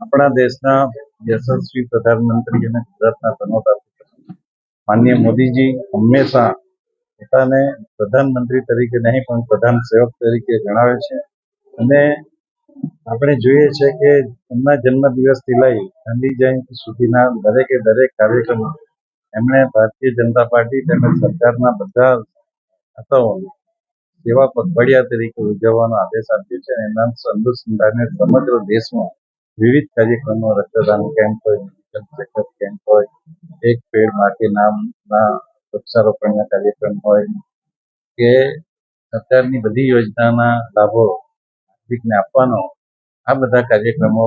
આપણા દેશના યશસ્વી પ્રધાનમંત્રી અને ગુજરાતના પ્રણોતા માનનીય મોદીજી હંમેશા પોતાને પ્રધાનમંત્રી તરીકે નહીં પણ પ્રધાન સેવક તરીકે ગણાવે છે અને આપણે જોઈએ છે કે એમના જન્મદિવસથી લઈ ગાંધી જયંતિ સુધીના દરેકે દરેક કાર્યક્રમો એમણે ભારતીય જનતા પાર્ટી તેમજ સરકારના બધા ખાતાઓને સેવા પખવાડિયા તરીકે ઉજવવાનો આદેશ આપ્યો છે અને એના અનુસંધાને સમગ્ર દેશમાં વિવિધ કાર્યક્રમો રક્તદાન કેમ્પ હોય, મેડિકલ ચેકઅપ કેમ્પ હોય, એક પેડ માં કે નામના વૃક્ષારોપણના કાર્યક્રમ હોય કે સરકારની બધી યોજનાના લાભો નાગરિકને આપવાનો આ બધા કાર્યક્રમો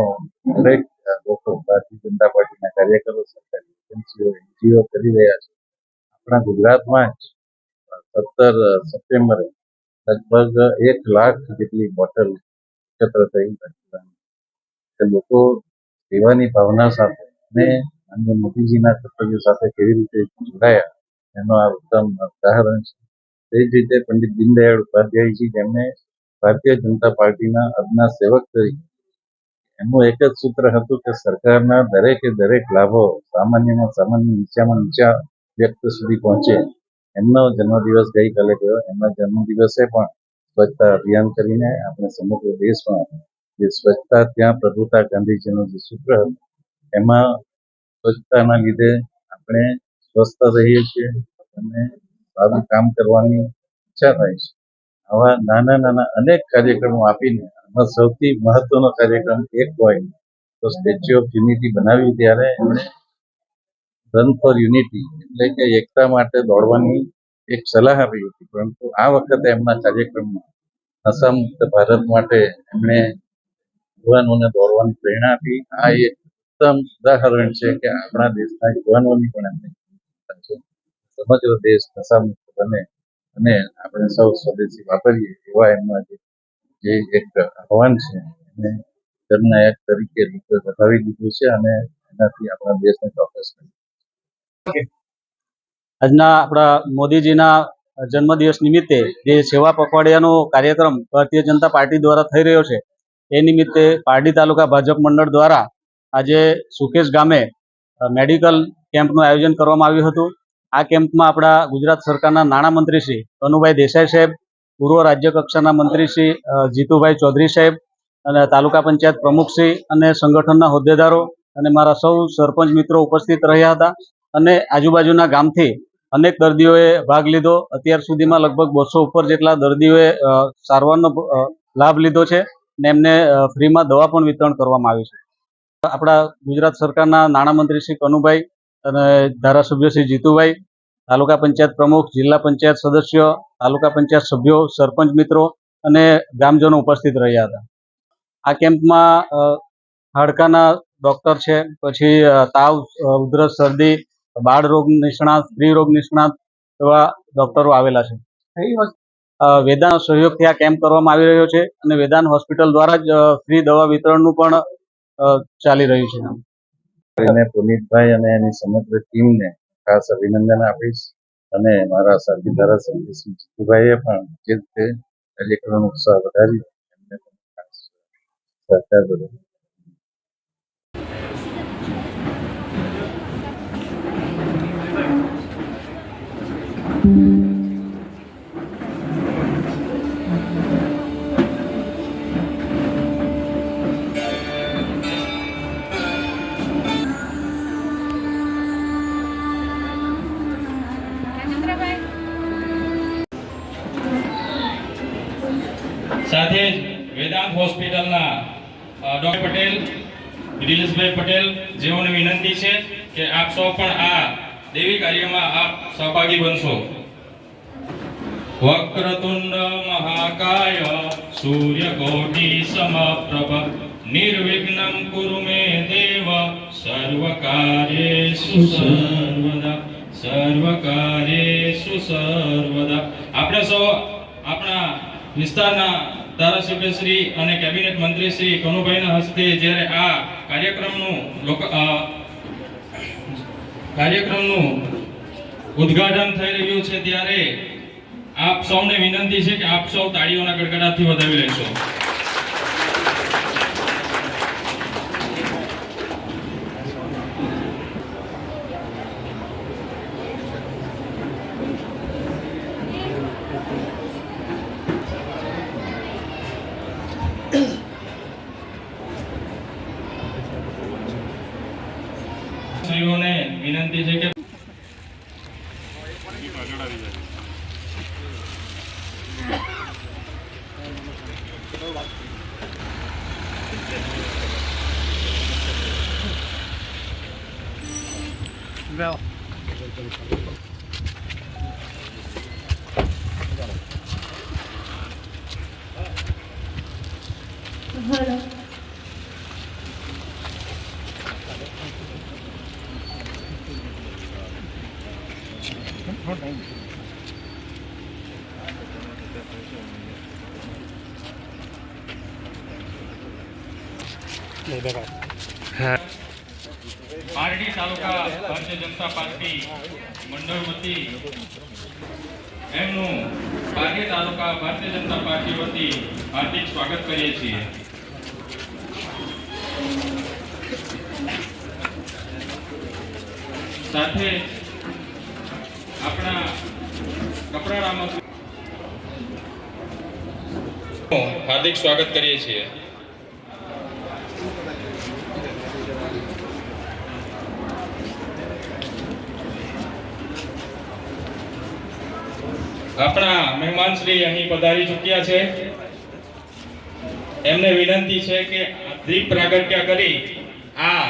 દરેક લોકો ભારતીય જનતા પાર્ટીના કાર્યકરો સરકારી એજન્સીઓ NGO કરી રહ્યા છે. આપણા ગુજરાતમાં જ 17 સપ્ટેમ્બરે લગભગ 1 લાખ જેટલી બોટલ એકત્ર થઈ લોકો સેવાની ભાવના સાથે અને માનનીય મોદીજીના કર્તવ્યો સાથે કેવી રીતે જોડાયા એનો આ ઉત્તમ ઉદાહરણ છે. તે જ રીતે પંડિત દીનદયાળ ઉપાધ્યાયજી જેમને ભારતીય જનતા પાર્ટીના અદના સેવક તરીકે એમનું એક જ સૂત્ર હતું કે સરકારના દરેકે દરેક લાભો સામાન્યમાં સામાન્ય નીચામાં નીચા વ્યક્તિ સુધી પહોંચે. એમનો જન્મદિવસ ગઈકાલે ગયો. એમના જન્મદિવસે પણ સ્વચ્છતા અભિયાન કરીને આપણે સમગ્ર દેશમાં જે સ્વચ્છતા ત્યાં પ્રભુતા ગાંધીજીનું જે સૂત્ર હતું એમાં સ્વચ્છતાના લીધે આપણે સ્વસ્થ રહીએ છીએ અને સારું કામ કરવાની ઈચ્છા થાય છે. આવા નાના નાના અનેક કાર્યક્રમો આપીને આમાં સૌથી મહત્વનો કાર્યક્રમ એક હોય તો સ્ટેચ્યુ ઓફ યુનિટી બનાવ્યું ત્યારે એમણે રન ફોર યુનિટી એટલે કે એકતા માટે દોડવાની એક સલાહ આપી હતી. પરંતુ આ વખતે એમના કાર્યક્રમમાં નશામુક્ત ભારત માટે એમણે યુવાનોને દોડવાની પ્રેરણા આપી. આ એક ઉત્તમ ઉદાહરણ છે કે આપણા દેશના યુવાનોની પણ એમને સમગ્ર દેશ નશામુક્ત બને અને આપણે સૌ સ્વદેશી વાપરીએ એવા એમના જે એક આહવાન છે એને જનનાયક તરીકે વધાવી દીધું છે અને એનાથી આપણા દેશને ચોક્કસ આજના આપણા મોદીજીના જન્મદિવસ નિમિત્તે જે સેવા પખવાડિયાનો કાર્યક્રમ ભારતીય જનતા પાર્ટી દ્વારા થઈ રહ્યો છે એ નિમિત્તે પારડી તાલુકા ભાજપ મંડળ દ્વારા આજે સુકેશ ગામે મેડિકલ કેમ્પનું આયોજન કરવામાં આવ્યું હતું. આ કેમ્પમાં આપણા ગુજરાત સરકારના નાણામંત્રી શ્રી કનુભાઈ દેસાઈ સાહેબ, પૂર્વ રાજ્ય કક્ષાના મંત્રી શ્રી જીતુભાઈ ચૌધરી સાહેબ અને તાલુકા પંચાયત પ્રમુખશ્રી અને સંગઠનના હોદ્દેદારો અને મારા સૌ સરપંચ મિત્રો ઉપસ્થિત રહ્યા હતા અને આજુબાજુના ગામથી અનેક દર્દીઓએ ભાગ લીધો. અત્યાર સુધીમાં લગભગ 200 ઉપર જેટલા દર્દીઓએ સારવારનો લાભ લીધો છે અને એમને ફ્રીમાં દવા પણ વિતરણ કરવામાં આવી છે. આપણા ગુજરાત સરકારના નાણામંત્રી શ્રી કનુભાઈ અને ધારાસભ્ય શ્રી જીતુભાઈ, તાલુકા પંચાયત પ્રમુખ, જિલ્લા પંચાયત સદસ્યો, તાલુકા પંચાયત સભ્યો, સરપંચ મિત્રો અને ગ્રામજનો ઉપસ્થિત રહ્યા હતા. આ કેમ્પમાં હાડકાના ડૉક્ટર છે, પછી તાવ, ઉધરસ, શરદી, બાળ રોગ નિષ્ણાત, સ્ત્રી રોગ નિષ્ણાત એવા ડૉક્ટરો આવેલા છે. વેદાંત સહયોગથી આ કેમ્પ કરવામાં આવી રહ્યો છે અને વેદાંત હોસ્પિટલ દ્વારા જ ફ્રી દવા વિતરણનું પણ ચાલી રહ્યું છે. અને પુનિતભાઈ અને એની સમગ્ર ટીમને ખાસ અભિનંદન આપીશ અને મારા સાથી ધારાસભ્ય શ્રી જીતુભાઈએ પણ જે રીતે કાર્યક્રમનો ઉત્સાહ વધારી એમને પણ ખાસ સહકાર બદલ સાથે જ વેદાંત હોસ્પિટલના ડોક્ટર પટેલ, દિલીશભાઈ પટેલ જેઓને વિનંતી છે કે આપ સૌ પણ આ દેવી કાર્યમાં આપ સહભાગી બનશો. વક્રતુંડ મહાકાય સૂર્યકોટિ સમપ્રભ નિર્વિઘ્નમ કુરુ મે દેવ સર્વકાર્યેષુ સર્વદા સર્વકાર્યેષુ સર્વદા. આપણે સૌ આપણા વિસ્તારના ધારાસભ્ય શ્રી અને કેબિનેટ મંત્રી શ્રી કનુભાઈના હસ્તે જ્યારે આ કાર્યક્રમનું ઉદ્ઘાટન થઈ રહ્યું છે ત્યારે આપ સૌને વિનંતી છે કે આપ સૌ તાળીઓના ગડગડાટથી વધાવી લેશો. શ્રીઓને વિનંતી છે કે પારડી તાલુકા ભારતીય જનતા પાર્ટી મંડળ વતી એમનું પારડી તાલુકા ભારતીય જનતા પાર્ટી વતી હાર્દિક સ્વાગત કરીએ છીએ. સાથે આપણા કપરાડામાં હાર્દિક સ્વાગત કરીએ છીએ. આપણા મહેમાન શ્રી અહીં પધારી ચૂક્યા છે. એમને વિનંતી છે કે દીપ પ્રાગટ્ય કરી આ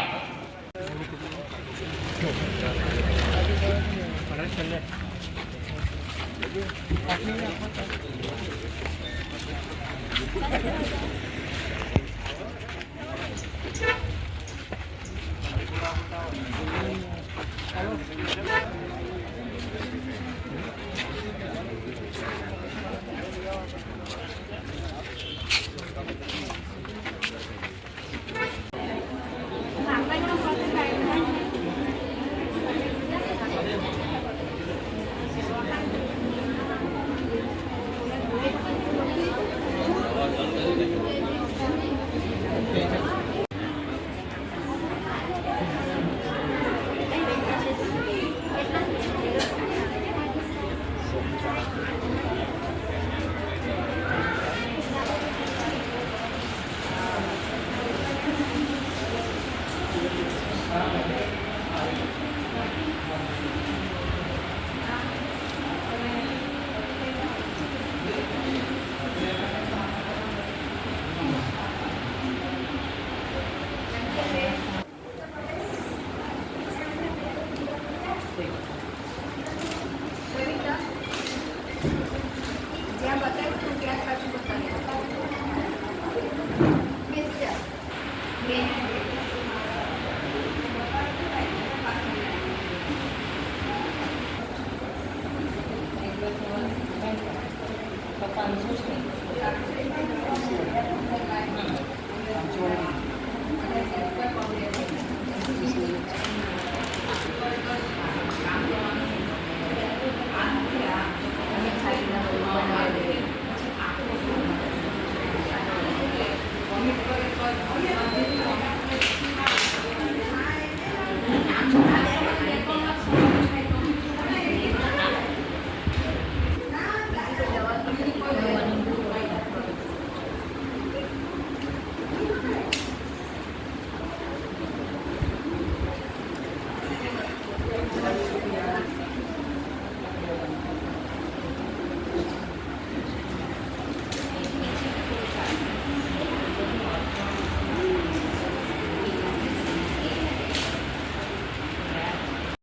જ્યાં બતાવ્યું હતું ત્યાં પાછું બતાવ્યું.